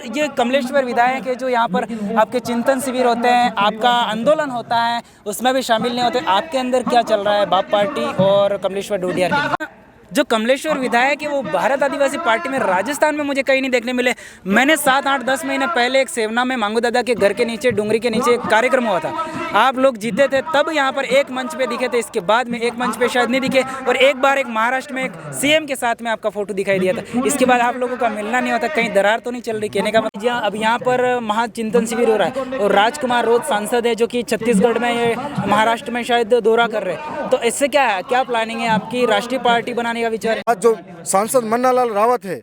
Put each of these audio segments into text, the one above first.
ये कमलेश्वर विधायक है जो यहाँ पर आपके चिंतन शिविर होते हैं, आपका आंदोलन होता है, उसमें भी शामिल नहीं होते। आपके अंदर क्या चल रहा है बाप पार्टी और कमलेश्वर डोडियार के? जो कमलेश्वर विधायक है वो भारत आदिवासी पार्टी में राजस्थान में मुझे कहीं नहीं देखने मिले। मैंने 7, 8, 10 महीने पहले एक सेवना में मांगू दादा के घर के नीचे डूंगरी के नीचे एक कार्यक्रम हुआ था। आप लोग जीते थे, तब यहाँ पर एक मंच पे दिखे थे, इसके बाद में एक मंच पे शायद नहीं दिखे, और एक बार एक महाराष्ट्र में एक सीएम के साथ में आपका फोटो दिखाई दिया था। इसके बाद आप लोगों का मिलना नहीं होता, कहीं दरार तो नहीं चल रही? कहने का मतलब अब यहाँ पर महाचिंतन शिविर हो रहा है और राजकुमार रोज सांसद है जो कि छत्तीसगढ़ में, ये महाराष्ट्र में शायद दौरा कर रहे हैं, तो इससे क्या प्लानिंग है आपकी? राष्ट्रीय पार्टी बनाने का विचार है? आज जो सांसद मन्नालाल रावत है,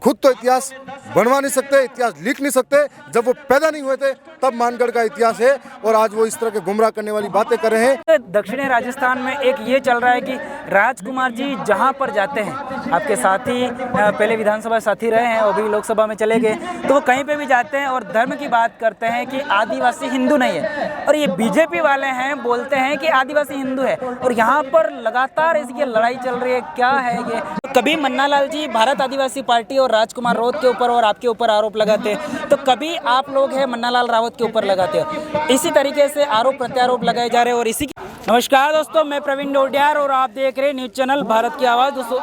खुद तो इतिहास बनवा नहीं सकते, इतिहास लिख नहीं सकते। जब वो पैदा नहीं हुए थे तब मानगढ़ का इतिहास है, और आज वो इस तरह के गुमराह करने वाली बातें कर रहे हैं। दक्षिणी राजस्थान में एक ये चल रहा है कि राजकुमार जी जहां पर जाते हैं, आपके साथी पहले विधानसभा साथी रहे हैं, अभी लोकसभा में चले गए, तो वो कहीं पे भी जाते हैं और धर्म की बात करते हैं कि आदिवासी हिंदू नहीं है, और ये बीजेपी वाले हैं बोलते हैं कि आदिवासी हिंदू है, और यहाँ पर लगातार इसकी लड़ाई चल रही है। क्या है ये? कभी मन्नालाल जी भारत आदिवासी पार्टी और राजकुमार रावत के ऊपर और आपके ऊपर आरोप लगाते हैं, तो कभी आप लोग हैं मन्नालाल रावत के ऊपर लगाते हो। इसी तरीके से आरोप प्रत्यारोप लगाए जा रहे हैं। और इसी की नमस्कार दोस्तों, मैं प्रवीण डोडियार और आप देख रहे हैं न्यूज़ चैनल भारत की आवाज़। दोस्तों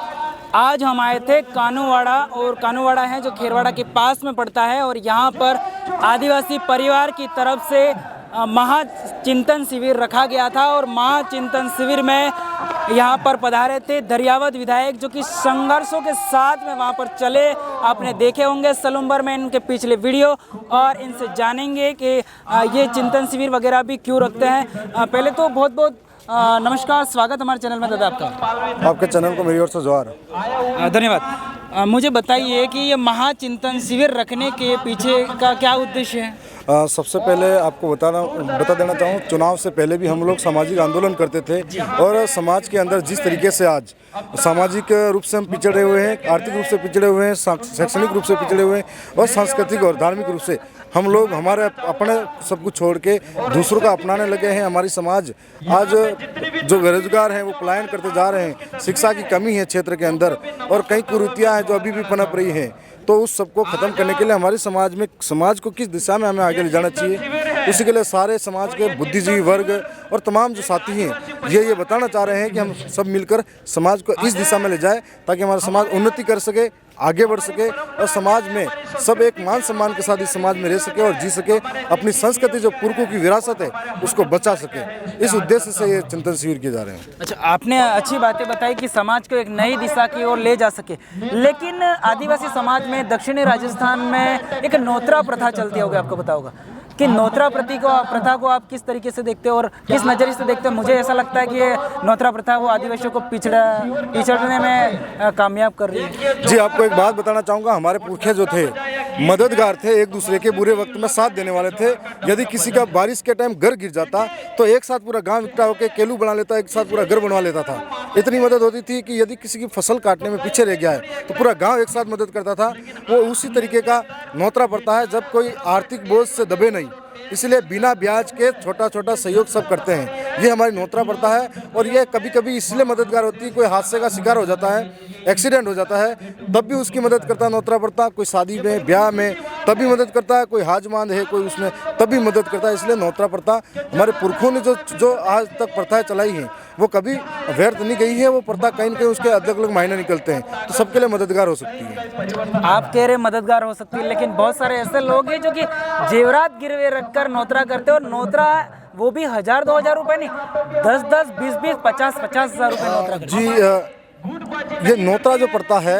आज हम आए थे कानूवाड़ा, और कानूवाड़ा है जो खेरवाड़ा के पास में पड़ता है, और यहाँ पर आदिवासी परिवार की तरफ से महाचिंतन शिविर रखा गया था, और महाचिंतन शिविर में यहाँ पर पधारे थे दरियावत विधायक जो कि संघर्षों के साथ में वहाँ पर चले। आपने देखे होंगे सलूम्बर में इनके पिछले वीडियो, और इनसे जानेंगे कि ये चिंतन शिविर वगैरह भी क्यों रखते हैं। पहले तो बहुत बहुत नमस्कार, स्वागत हमारे चैनल में दादा आपका। आपके चैनल को मेरी ओर से जोहार। धन्यवाद। मुझे बताइए कि ये महाचिंतन शिविर रखने के पीछे का क्या उद्देश्य है? सबसे पहले आपको बता देना चाहूँ, चुनाव से पहले भी हम लोग सामाजिक आंदोलन करते थे, और समाज के अंदर जिस तरीके से आज सामाजिक रूप से हम पिछड़े हुए हैं, आर्थिक रूप से पिछड़े हुए हैं, शैक्षणिक रूप से पिछड़े हुए हैं, और सांस्कृतिक और धार्मिक रूप से हम लोग हमारे अपने सब कुछ छोड़ के दूसरों का अपनाने लगे हैं। हमारी समाज आज जो बेरोजगार हैं वो पलायन करते जा रहे हैं, शिक्षा की कमी है क्षेत्र के अंदर, और कई कुरीतियाँ हैं जो अभी भी पनप रही हैं। तो उस सबको ख़त्म करने के लिए हमारे समाज को किस दिशा में हमें आगे ले जाना चाहिए, उसी के लिए सारे समाज के बुद्धिजीवी वर्ग और तमाम जो साथी हैं ये बताना चाह रहे हैं कि हम सब मिलकर समाज को इस दिशा में ले जाए, ताकि हमारा समाज उन्नति कर सके, आगे बढ़ सके, और समाज में सब एक मान सम्मान के साथ इस समाज में रह सके और जी सके, अपनी संस्कृति जो पुरखों की विरासत है उसको बचा सके। इस उद्देश्य से ये चिंतन शिविर किए जा रहे हैं। अच्छा, आपने अच्छी बातें बताई कि समाज को एक नई दिशा की ओर ले जा सके, लेकिन आदिवासी समाज में दक्षिणी राजस्थान में एक नोत्रा प्रथा चलती होगी, आपको पता होगा कि नोत्रा प्रथा को आप किस तरीके से देखते हो और किस नज़रिए से देखते हो? मुझे ऐसा लगता है कि ये नोत्रा प्रथा वो आदिवासियों को पिछड़ने में कामयाब कर रही है। जी, आपको एक बात बताना चाहूँगा, हमारे पुरखे जो थे मददगार थे, एक दूसरे के बुरे वक्त में साथ देने वाले थे। यदि किसी का बारिश के टाइम घर गिर जाता तो एक साथ पूरा गांव इकट्ठा होकर केलू बना लेता, एक साथ पूरा घर बनवा लेता था। इतनी मदद होती थी कि यदि किसी की फसल काटने में पीछे रह गया है तो पूरा गांव एक साथ मदद करता था। वो उसी तरीके का नोत्रा पड़ता है जब कोई आर्थिक बोझ से दबे नहीं, इसलिए बिना ब्याज के छोटा छोटा सहयोग सब करते हैं। ये हमारी नोत्रा पड़ता है, और ये कभी कभी इसलिए मददगार होती है, कोई हादसे का शिकार हो जाता है, एक्सीडेंट हो जाता है, तब भी उसकी मदद करता है नोत्रा पड़ता। कोई शादी में, ब्याह में तब भी मदद करता है, कोई हाजमांद है कोई उसमें तब भी मदद करता है। इसलिए नोत्रा प्रथा हमारे पुरखों ने जो आज तक प्रथाएं चलाई हैं वो कभी व्यर्थ नहीं गई है। वो प्रथा कहीं न कहीं उसके अलग अलग मायने निकलते हैं, तो सबके लिए मददगार हो सकती है। आप कह रहे मददगार हो सकती है, लेकिन बहुत सारे ऐसे लोग हैं जो कि जेवरात गिरवे रखकर नोत्रा करते हैं, और नोत्रा वो भी 1000-2000 रुपए नहीं, 10-10, 20-20, 50-50 हज़ार रुपए नोत्रा करते हैं। जी, ये नोत्रा जो प्रथा है,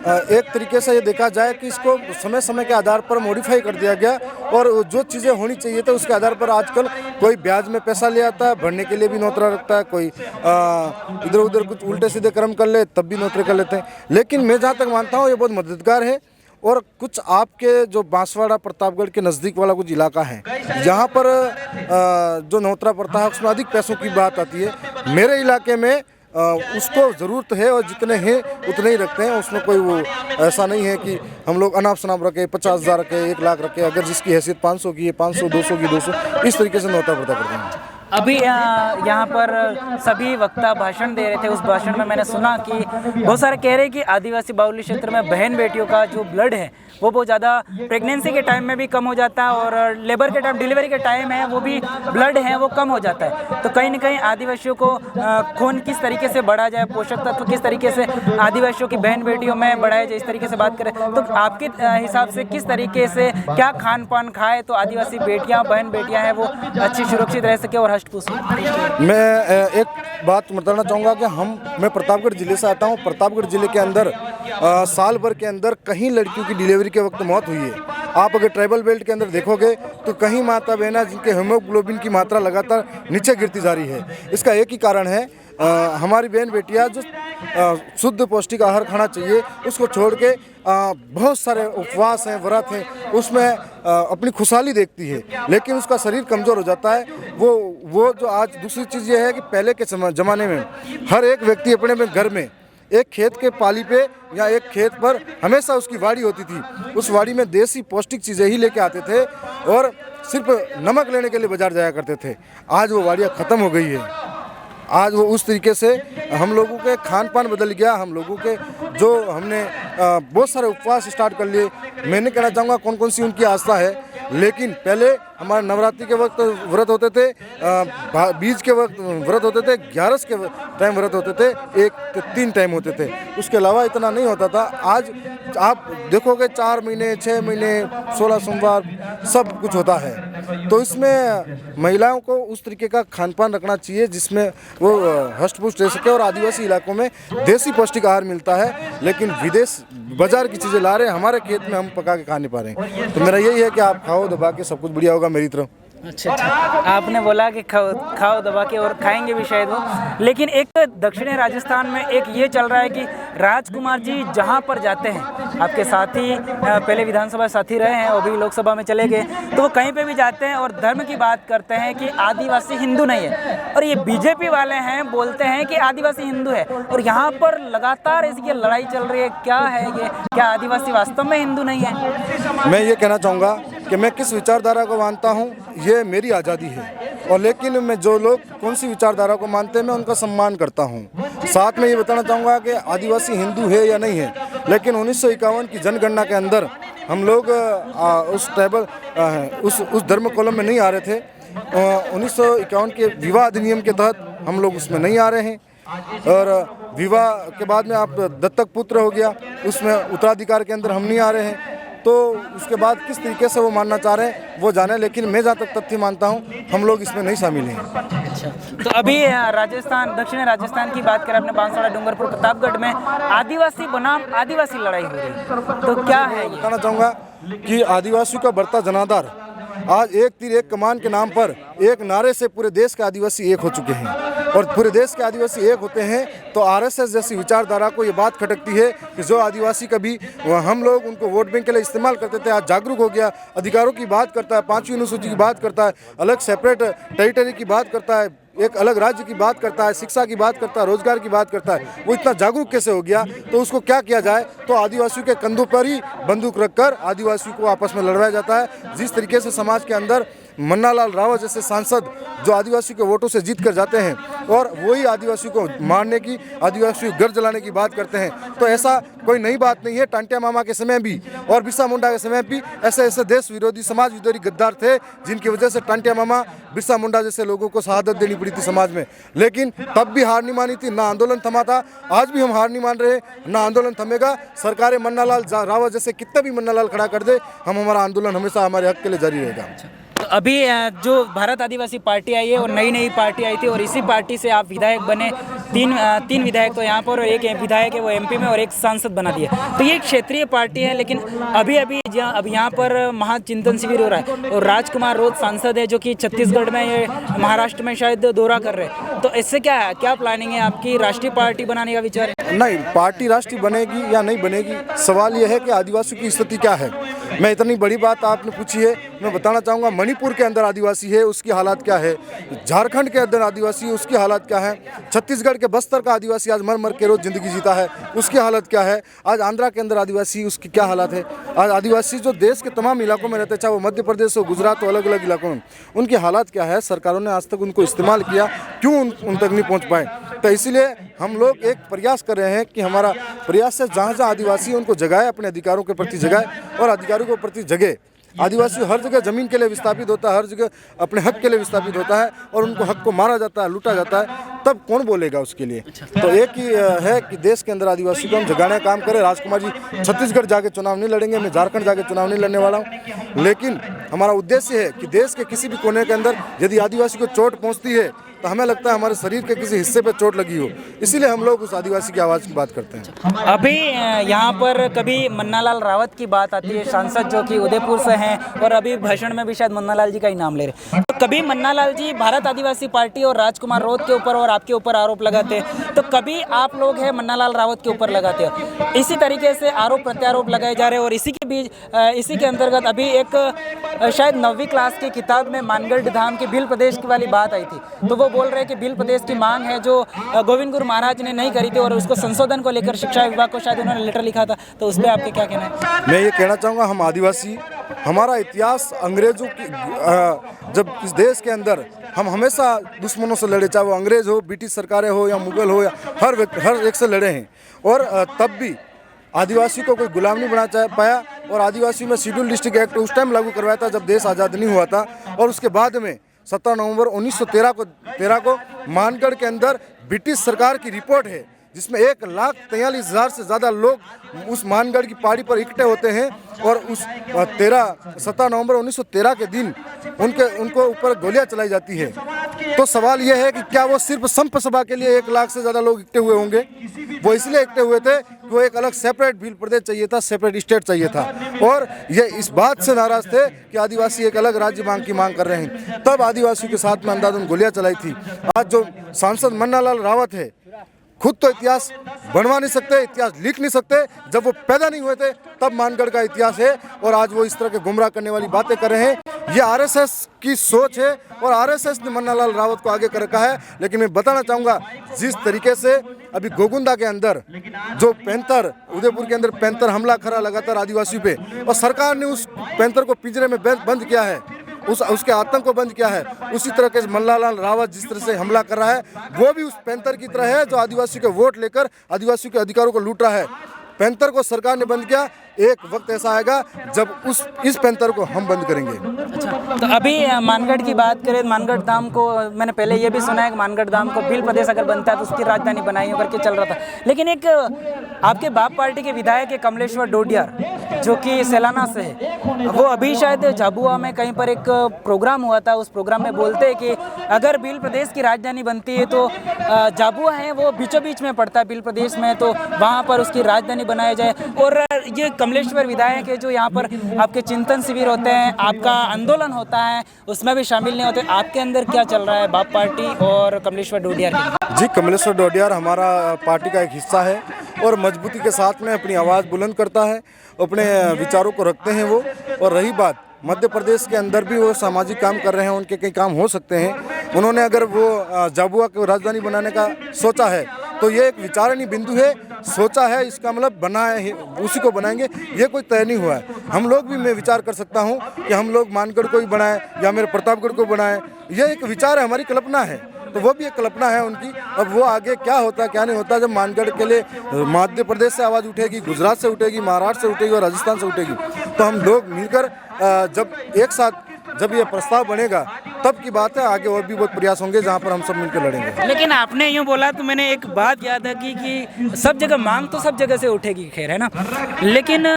एक तरीके से ये देखा जाए कि इसको समय समय के आधार पर मॉडिफाई कर दिया गया, और जो चीज़ें होनी चाहिए थे उसके आधार पर आजकल कोई ब्याज में पैसा ले आता है, भरने के लिए भी नोत्रा रखता है, कोई इधर उधर कुछ उल्टे सीधे कर्म कर ले तब भी नोत्रे कर लेते हैं। लेकिन मैं जहाँ तक मानता हूँ ये बहुत मददगार है। और कुछ आपके जो बांसवाड़ा प्रतापगढ़ के नज़दीक वाला कुछ इलाका है जहाँ पर जो नोत्रा प्रथा है उसमें अधिक पैसों की बात आती है। मेरे इलाके में उसको ज़रूरत है, और जितने हैं उतने ही रखते हैं। उसमें कोई वो ऐसा नहीं है कि हम लोग अनाप शनाप रखे, 50,000 रखे, 1 लाख रखे। अगर जिसकी हैसियत 500 की है 500, 200 की 200, इस तरीके से नोत्रा प्रथा करते हैं। अभी यहाँ पर सभी वक्ता भाषण दे रहे थे। उस भाषण में मैंने सुना कि बहुत सारे कह रहे हैं कि आदिवासी बाहुल्य क्षेत्र में बहन बेटियों का जो ब्लड है वो बहुत ज़्यादा प्रेगनेंसी के टाइम में भी कम हो जाता है और लेबर के टाइम, डिलीवरी के टाइम है वो भी ब्लड है वो कम हो जाता है। तो कहीं ना कहीं आदिवासियों को खून किस तरीके से बढ़ा जाए, पोषक तत्व किस तरीके से आदिवासियों की बहन बेटियों में बढ़ाया जाए, इस तरीके से बात करें तो आपके हिसाब से किस तरीके से क्या खान पान खाए तो आदिवासी बेटियाँ, बहन बेटियाँ हैं वो अच्छी सुरक्षित रह सके और हष्ट पुष्ट। मैं एक बात बताना चाहूँगा कि मैं प्रतापगढ़ ज़िले से आता हूँ। प्रतापगढ़ ज़िले के अंदर साल भर के अंदर कहीं लड़कियों की डिलीवरी के वक्त मौत हुई है। आप अगर ट्राइबल बेल्ट के अंदर देखोगे तो कहीं माता बहना जिनके हीमोग्लोबिन की मात्रा लगातार नीचे गिरती जा रही है। इसका एक ही कारण है, हमारी बहन बेटियां जो शुद्ध पौष्टिक आहार खाना चाहिए उसको छोड़ के बहुत सारे उपवास हैं, व्रत हैं, उसमें अपनी खुशहाली देखती है, लेकिन उसका शरीर कमज़ोर हो जाता है। वो जो आज दूसरी चीज़ ये है कि पहले के ज़माने में हर एक व्यक्ति अपने घर में एक खेत के पाली पे या एक खेत पर हमेशा उसकी वाड़ी होती थी। उस वाड़ी में देसी पौष्टिक चीज़ें ही लेके आते थे और सिर्फ नमक लेने के लिए बाजार जाया करते थे। आज वो वाड़ियाँ ख़त्म हो गई है। आज वो उस तरीके से हम लोगों के खान पान बदल गया। हम लोगों के जो हमने बहुत सारे उपवास स्टार्ट कर लिए। मैं नहीं कहना चाहूँगा कौन कौन सी उनकी आस्था है, लेकिन पहले हमारे नवरात्रि के वक्त व्रत होते थे, बीज के वक्त व्रत होते थे, 11 के टाइम व्रत होते थे, 1-3 टाइम होते थे, उसके अलावा इतना नहीं होता था। आज आप देखोगे 4 महीने, 6 महीने, 16 सोमवार सब कुछ होता है। तो इसमें महिलाओं को उस तरीके का खान पान रखना चाहिए जिसमें वो हष्ट पुष्ट रह सके और आदिवासी इलाकों में देसी पौष्टिक आहार मिलता है, लेकिन विदेश बाजार की चीज़ें ला रहे हैं, हमारे खेत में हम पका के खा नहीं पा रहे हैं। तो मेरा यही है कि आप खाओ दबा के, सब कुछ बढ़िया होगा मेरी तरफ। अच्छा, आपने बोला कि खाओ दबा के और खाएंगे भी शायद वो, लेकिन एक दक्षिणी राजस्थान में एक ये चल रहा है कि राजकुमार जी जहाँ पर जाते हैं, आपके साथी पहले विधानसभा साथी रहे हैं, वो भी लोकसभा में चले गए, तो वो कहीं पे भी जाते हैं और धर्म की बात करते हैं कि आदिवासी हिंदू नहीं है। और ये बीजेपी वाले हैं, बोलते हैं कि आदिवासी हिंदू है और यहाँ पर लगातार इसकी लड़ाई चल रही है। क्या है ये, क्या आदिवासी वास्तव में हिंदू नहीं है? मैं ये कहना चाहूँगा कि मैं किस विचारधारा को मानता हूँ ये मेरी आज़ादी है, और लेकिन मैं जो लोग कौन सी विचारधारा को मानते हैं मैं उनका सम्मान करता हूँ। साथ में ये बताना चाहूँगा कि आदिवासी हिंदू है या नहीं है, लेकिन 1951 की जनगणना के अंदर हम लोग उस ट्राइबल उस धर्म कॉलम में नहीं आ रहे थे। 1951 के विवाह अधिनियम के तहत हम लोग उसमें नहीं आ रहे हैं, और विवाह के बाद में आप दत्तक पुत्र हो गया, उसमें उत्तराधिकार के अंदर हम नहीं आ रहे हैं। तो उसके बाद किस तरीके से वो मानना चाह रहे हैं वो जाने, लेकिन मैं जहाँ तक तथ्य मानता हूँ हम लोग इसमें नहीं शामिल हैं। अच्छा, तो अभी राजस्थान, दक्षिणी राजस्थान की बात करें, अपने बांसवाड़ा, डूंगरपुर, प्रतापगढ़ में आदिवासी बनाम आदिवासी लड़ाई हो रही, तो क्या है ये? बताना चाहूँगा कि आदिवासियों का बढ़ता जनाधार आज एक तीर एक कमान के नाम पर एक नारे से पूरे देश के आदिवासी एक हो चुके हैं, और पूरे देश के आदिवासी एक होते हैं तो आरएसएस जैसी विचारधारा को ये बात खटकती है कि जो आदिवासी कभी हम लोग उनको वोट बैंक के लिए इस्तेमाल करते थे, आज जागरूक हो गया, अधिकारों की बात करता है, 5वीं अनुसूची की बात करता है, अलग सेपरेट टेरिटरी की बात करता है, एक अलग राज्य की बात करता है, शिक्षा की बात करता है, रोजगार की बात करता है। वो इतना जागरूक कैसे हो गया? तो उसको क्या किया जाए? तो आदिवासियों के कंधों पर ही बंदूक रखकर आदिवासियों को आपस में लड़वाया जाता है। जिस तरीके से समाज के अंदर मन्नालाल रावत जैसे सांसद जो आदिवासियों के वोटों से जीत कर जाते हैं और वही आदिवासियों को मारने की, आदिवासियों को घर जलाने की बात करते हैं, तो ऐसा कोई नई बात नहीं है। टांटिया मामा के समय भी और बिरसा मुंडा के समय भी ऐसे ऐसे देश विरोधी, समाज विरोधी गद्दार थे जिनकी वजह से टांटिया मामा, बिरसा मुंडा जैसे लोगों को शहादत देनी पड़ी थी समाज में, लेकिन तब भी हार नहीं मानी थी, ना आंदोलन थमा था। आज भी हम हार नहीं मान रहे, ना आंदोलन थमेगा। सरकारें मन्नालाल रावत जैसे कितने भी मन्नालाल खड़ा कर दे, हमारा आंदोलन हमेशा हमारे हक के लिए जारी रहेगा। तो अभी जो भारत आदिवासी पार्टी आई है और नई पार्टी आई थी, और इसी पार्टी से आप विधायक बने, तीन विधायक तो यहाँ पर, और एक विधायक है वो एमपी में, और एक सांसद बना दिया। तो ये एक क्षेत्रीय पार्टी है, लेकिन अभी यहाँ पर महाचिंतन शिविर हो रहा है, और राजकुमार रोज सांसद है जो कि छत्तीसगढ़ में, ये महाराष्ट्र में शायद दौरा कर रहे हैं। तो इससे क्या प्लानिंग है आपकी? राष्ट्रीय पार्टी बनाने का विचार है? नहीं, पार्टी राष्ट्रीय बनेगी या नहीं बनेगी, सवाल यह है कि आदिवासियों की स्थिति क्या है। मैं इतनी बड़ी बात आपने पूछी है, मैं बताना चाहूँगा मणिपुर के अंदर आदिवासी है उसकी हालात क्या है, झारखंड के अंदर आदिवासी है उसकी हालात क्या है, छत्तीसगढ़ के बस्तर का आदिवासी आज मर मर के रोज जिंदगी जीता है उसकी हालत क्या है, आज आंध्रा के अंदर आदिवासी उसकी क्या हालत है, आज आदिवासी जो देश के तमाम इलाकों में रहते हैं, चाहे वो मध्य प्रदेश हो, गुजरात हो, अलग अलग इलाकों में, उनकी हालात क्या है, सरकारों ने आज तक उनको इस्तेमाल किया, क्यों उन तक नहीं पहुँच पाए। तो इसीलिए हम लोग एक प्रयास कर रहे हैं कि हमारा प्रयास से जहाँ जहाँ आदिवासी है उनको जगाए, अपने अधिकारों के प्रति जगाए और अधिकारों के प्रति जगे। आदिवासी हर जगह ज़मीन के लिए विस्थापित होता है, हर जगह अपने हक के लिए विस्थापित होता है और उनको हक को मारा जाता है, लूटा जाता है, तब कौन बोलेगा उसके लिए। तो एक ही है कि देश के अंदर आदिवासी को हम जगाने का काम करें। राजकुमार जी छत्तीसगढ़ जाके चुनाव नहीं लड़ेंगे, मैं झारखंड जाके चुनाव नहीं लड़ने वाला हूँ, लेकिन हमारा उद्देश्य है कि देश के किसी भी कोने के अंदर यदि आदिवासी को चोट पहुँचती है तो हमें लगता है हमारे शरीर के किसी हिस्से पे चोट लगी हो, इसीलिए हम लोग उस आदिवासी की आवाज़ की बात करते हैं। अभी यहाँ पर कभी मन्नालाल रावत की बात आती है, सांसद जो कि उदयपुर से हैं और अभी भाषण में भी शायद मन्नालाल जी का ही नाम ले रहे हैं, तो कभी मन्नालाल जी भारत आदिवासी पार्टी और राजकुमार राउत के ऊपर और आपके ऊपर आरोप लगाते हैं, तो कभी आप लोग हैं मन्नालाल रावत के ऊपर लगाते हो। इसी तरीके से आरोप प्रत्यारोप लगाए जा रहे हैं और इसी के बीच इसी के अंतर्गत अभी एक शायद 9वीं क्लास की किताब में मानगढ़ धाम की भील प्रदेश की वाली बात आई थी, तो वो बोल रहे हैं कि भील प्रदेश की मांग है जो गोविंद गुरु महाराज ने नहीं करी थी और उसको संशोधन को लेकर शिक्षा विभाग को शायद उन्होंने लेटर लिखा था, तो उस पर आपके क्या कहना है? मैं ये कहना चाहूँगा, हम आदिवासी, हमारा इतिहास अंग्रेजों की जब इस देश के अंदर हम हमेशा दुश्मनों से लड़े, चाहे वो अंग्रेज हो, ब्रिटिश सरकारें हो या मुगल हो, या हर एक से लड़े हैं और तब भी आदिवासी को कोई गुलाम नहीं बना पाया और आदिवासी में शेड्यूल डिस्ट्रिक्ट एक्ट उस टाइम लागू करवाया था जब देश आज़ाद नहीं हुआ था और उसके बाद में 17 नवंबर 1913 को मानगढ़ के अंदर ब्रिटिश सरकार की रिपोर्ट है जिसमें 1,43,000 से ज़्यादा लोग उस मानगढ़ की पहाड़ी पर इकट्ठे होते हैं और उस 17 नवंबर 1913 के दिन उनको ऊपर गोलियां चलाई जाती है। तो सवाल यह है कि क्या वो सिर्फ संप सभा के लिए 1 लाख से ज़्यादा लोग इकट्ठे हुए होंगे? वो इसलिए इकट्ठे हुए थे कि वो एक अलग सेपरेट भील प्रदेश चाहिए था, सेपरेट स्टेट चाहिए था और ये इस बात से नाराज थे कि आदिवासी एक अलग राज्य की मांग कर रहे हैं। तब आदिवासियों के साथ में अंधाधुंध गोलियां चलाई थी। आज जो सांसद मन्नालाल रावत है खुद तो इतिहास बनवा नहीं सकते, इतिहास लिख नहीं सकते, जब वो पैदा नहीं हुए थे तब मानगढ़ का इतिहास है और आज वो इस तरह के गुमराह करने वाली बातें कर रहे हैं। ये आरएसएस की सोच है और आरएसएस ने मन्नालाल रावत को आगे कर रखा है। लेकिन मैं बताना चाहूँगा, जिस तरीके से अभी गोगुंदा के अंदर जो पैंथर, उदयपुर के अंदर पैंथर हमला करा लगातार आदिवासियों पे और सरकार ने उस पैंथर को पिंजरे में बंद किया है, उसके आतंक को बंद किया है, उसी तरह के मन्नालाल रावत जिस तरह से हमला कर रहा है वो भी उस पैंथर की तरह है जो आदिवासी के वोट लेकर आदिवासियों के अधिकारों को लूट रहा है। पैंथर को सरकार ने बंद किया, एक वक्त ऐसा आएगा जब इस पैंथर को हम बंद करेंगे। अच्छा, तो अभी मानगढ़ की बात करें, मानगढ़ धाम को मैंने पहले ये भी सुना है कि मानगढ़ धाम को भील प्रदेश अगर बनता है तो उसकी राजधानी बनाई करके चल रहा था, लेकिन एक आपके बाप पार्टी के विधायक है कमलेश्वर डोडियार जो कि सेलाना से है, वो अभी शायद झाबुआ में कहीं पर एक प्रोग्राम हुआ था, उस प्रोग्राम में बोलते हैं कि अगर भील प्रदेश की राजधानी बनती है तो झाबुआ है वो बीचों बीच में पड़ता है भील प्रदेश में, तो वहाँ पर उसकी राजधानी बनाया जाए। और ये कमलेश्वर विधायक है जो यहाँ पर आपके चिंतन शिविर होते हैं, आपका आंदोलन होता है, उसमें भी शामिल नहीं होते। आपके अंदर क्या चल रहा है बाप पार्टी और कमलेश्वर डोडियार के? जी, कमलेश्वर डोडियार हमारा पार्टी का एक हिस्सा है और मजबूती के साथ में अपनी आवाज़ बुलंद करता है, अपने विचारों को रखते हैं वो। और रही बात मध्य प्रदेश के अंदर भी वो सामाजिक काम कर रहे हैं, उनके कई काम हो सकते हैं। उन्होंने अगर वो झाबुआ को राजधानी बनाने का सोचा है तो ये एक विचारणीय बिंदु है, सोचा है इसका मतलब बना है, उसी को बनाएंगे, ये कोई तय नहीं हुआ है। हम लोग भी, मैं विचार कर सकता हूँ कि हम लोग मानगढ़ को ही बनाएं या मेरे प्रतापगढ़ को बनाएं, ये एक विचार है, हमारी कल्पना है, तो वो भी एक कल्पना है उनकी। अब वो आगे क्या होता है क्या नहीं होता, जब मानगढ़ के लिए मध्य प्रदेश से आवाज़ उठेगी, गुजरात से उठेगी, महाराष्ट्र से उठेगी और राजस्थान से उठेगी, तो हम लोग मिलकर जब एक साथ जब ये प्रस्ताव बनेगा तब की बात है, आगे और भी बहुत प्रयास होंगे जहाँ पर हम सब मिलकर लड़ेंगे। लेकिन आपने यूँ बोला तो मैंने एक बात याद है कि सब जगह मांग तो सब जगह से उठेगी, खैर है ना, लेकिन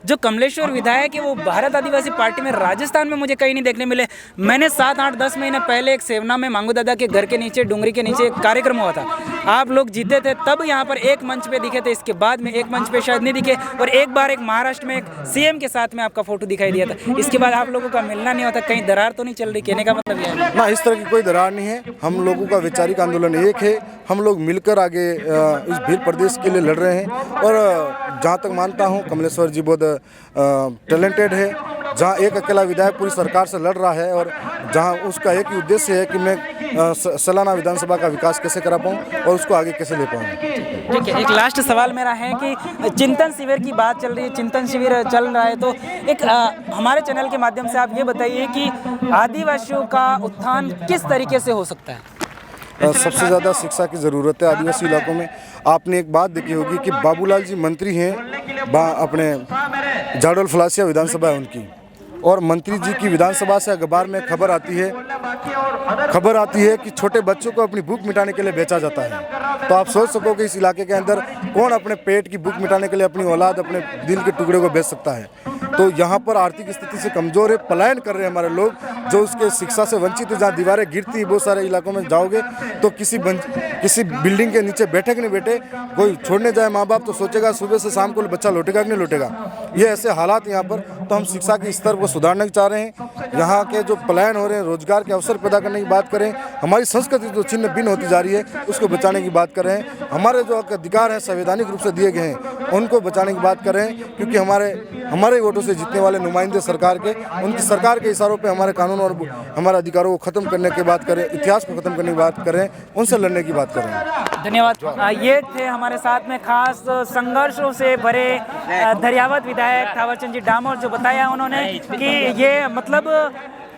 जो कमलेश्वर विधायक है वो भारत आदिवासी पार्टी में राजस्थान में मुझे कहीं नहीं देखने मिले। मैंने 7, 8, 10 महीने पहले एक सेवना में मांगू दादा के घर के नीचे, डूंगरी के नीचे एक कार्यक्रम हुआ था, आप लोग जीते थे तब यहाँ पर एक मंच पे दिखे थे, इसके बाद में एक मंच पे शायद नहीं दिखे, और एक बार एक महाराष्ट्र में एक सीएम के साथ में आपका फोटो दिखाई दिया था। इसके बाद आप लोगों का मिलना नहीं होता, कहीं दरार तो नहीं चल रही? कहने का मतलब यह है ना, इस तरह की कोई दरार नहीं है। हम लोगों का वैचारिक आंदोलन एक है, हम लोग मिलकर आगे इस भील प्रदेश के लिए लड़ रहे हैं। और जहाँ तक मानता हूँ कमलेश्वर जी बहुत टैलेंटेड है। जहाँ एक अकेला विधायक पूरी सरकार से लड़ रहा है और जहाँ उसका एक ही उद्देश्य है कि मैं सालाना विधानसभा का विकास कैसे करा पाऊँ और उसको आगे कैसे ले पाऊँ। ठीक है, एक लास्ट सवाल मेरा है कि चिंतन शिविर की बात चल रही है, चिंतन शिविर चल रहा है, तो एक हमारे चैनल के माध्यम से आप ये बताइए कि आदिवासियों का उत्थान किस तरीके से हो सकता है? सबसे ज़्यादा शिक्षा की ज़रूरत है आदिवासी इलाकों में। आपने एक बात देखी होगी कि बाबूलाल जी मंत्री हैं, अपने जाडोल फलासिया विधानसभा है उनकी, और मंत्री जी की विधानसभा से अखबार में खबर आती है कि छोटे बच्चों को अपनी भूख मिटाने के लिए बेचा जाता है। तो आप सोच सको कि इस इलाके के अंदर कौन अपने पेट की भूख मिटाने के लिए अपनी औलाद, अपने दिल के टुकड़े को बेच सकता है। तो यहाँ पर आर्थिक स्थिति से कमज़ोर है, पलायन कर रहे हैं हमारे लोग, जो उसके शिक्षा से वंचित है। जहाँ दीवारें गिरती है, बहुत सारे इलाकों में जाओगे तो किसी बिल्डिंग के नीचे बैठे कि नहीं बैठे, कोई छोड़ने जाए माँ बाप तो सोचेगा सुबह से शाम को बच्चा लौटेगा कि नहीं लौटेगा। ये ऐसे हालात यहाँ पर। तो हम शिक्षा के स्तर को सुधारना चाह रहे हैं। यहाँ के जो पलायन हो रहे हैं, रोजगार के अवसर पैदा करने की बात करें, हमारी संस्कृति जो छिन्न भिन्न होती जा रही है उसको बचाने की बात कर रहे हैं। हमारे जो अधिकार हैं संवैधानिक रूप से दिए गए हैं उनको बचाने की बात कर रहे हैं, क्योंकि हमारे वोटों से जीतने वाले नुमाइंदे सरकार के, उनकी सरकार के इशारों पे हमारे कानून और हमारे अधिकारों को खत्म करने की बात करें, इतिहास को खत्म करने की बात करें, उनसे लड़ने की बात करें। धन्यवाद। ये थे हमारे साथ में खास संघर्षों से भरे धैर्यवत विधायक थावरचंद जी डामोर, जो बताया उन्होंने कि ये मतलब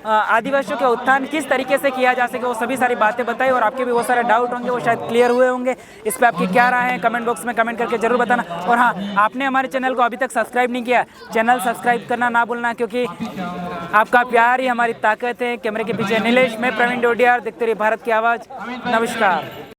आदिवासियों के उत्थान किस तरीके से किया जा सके, वो सभी सारी बातें बताई, और आपके भी वो सारे डाउट होंगे वो शायद क्लियर हुए होंगे। इस पर आपकी क्या राय है कमेंट बॉक्स में कमेंट करके जरूर बताना। और हाँ, आपने हमारे चैनल को अभी तक सब्सक्राइब नहीं किया, चैनल सब्सक्राइब करना ना भूलना, क्योंकि आपका प्यार ही हमारी ताकत है। कैमरे के पीछे नीलेश, मैं प्रवीण डोडियार, देखते रहिए भारत की आवाज़। नमस्कार।